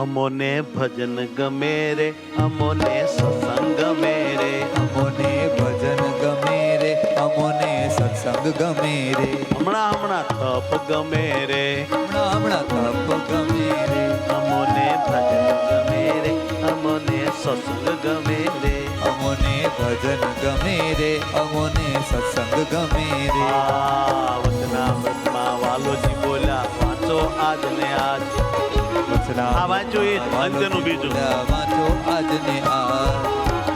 અમોને ભજન ગમે રે, અમોને સત્સંગ ગમે રે, અમોને ભજન ગમે રે, અમોને સત્સંગ ગમે રે, હમણાં તપ ગમે રે, હમણાં તપ ગમે રે, અમોને ભજન ગમે રે, અમોને સત્સંગ ગમે રે. અમોને ભજન ગમે રે, અમોને સત્સંગ ગમે રે. આ વચનામૃતમાં વાલોજી બોલ્યા, વાંચો આજ ને આજ. આ વાંચ્યું એ જ અંત્યનું બીજું. વાંચો આજ ને આજ.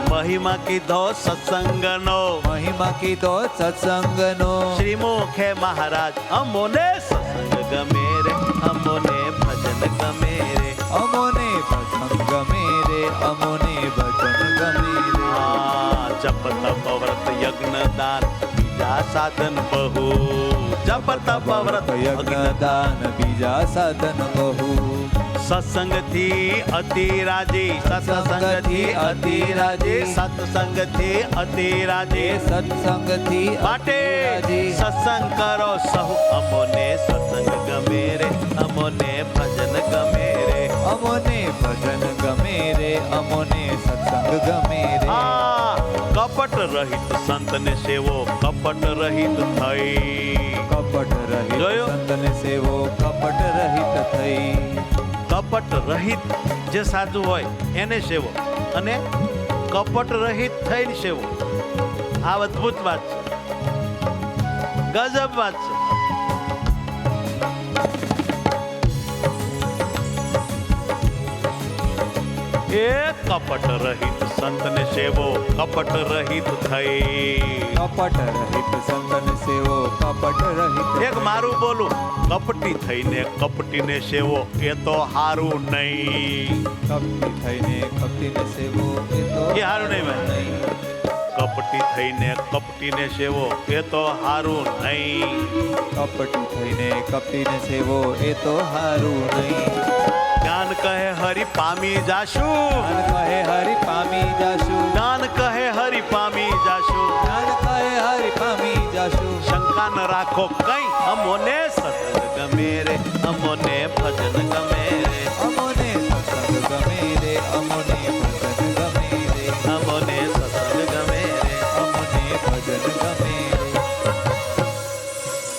મહિમા કીધો સત્સંગનો, મહિમા કીધો સત્સંગનો, શ્રી મુખે મહારાજ અમોને સત્સંગ ગમે રે, અમોને ભજન ગમે રે. અમોને ભજન ગમે રે, અમોને ભજન ગમે રે. આ જપ તપ વ્રત યજ્ઞ દાન બીજા સાધન બહુ. જપ તપ વ્રત યજ્ઞ દાન બીજા સાધન બહુ. સત્સંગથી અતિ રાજી, સત્સંગથી અતિ રાજી, સત્સંગથી અતિ રાજી. સત્સંગથી માટે સત્સંગ કરો સહુ, અમોને સત્સંગ ગમે રે, અમોને ભજન ગમે રે. અમોને ભજન ગમે રે, અમોને સત્સંગ ગમે રે. આ કપટ રહિત સંતને સેવો, કપટ રહિત થઈ. કપટ રહિત જોયું? સંતને સેવો, કપટ રહિત થઈ. કપટ રહિત જે સાધુ હોય એને સેવો, અને કપટ રહિત થઈને સેવો. આ અદ્ભુત વાત છે, ગજબ વાત છે. એ કપટ રહિત સંતને સેવો, કપટ રહિત થઈ. કપટ રહિત સંતને સેવો, કપટ રહિત. એક મારું બોલું, કપટી થઈને કપટીને સેવો એ તો હારું નહીં. કપટી થઈને કપટીને સેવો એ તો એ હારું નહીં ભાઈ. કપટી થઈને કપટીને સેવો એ તો હારું નહીં. કપટી થઈને કપટીને સેવો એ તો હારું નહીં. જ્ઞાન કહે હરિ પામી જાશું, જ્ઞાન કહે હરિ પામી જાશું, જ્ઞાન કહે હરિ પામી જાશું. જ્ઞાન કહે હરિ પામી જાશું. શંકા ન રાખો કઈ, અમોને સત્સંગ ગમે રે, અમોને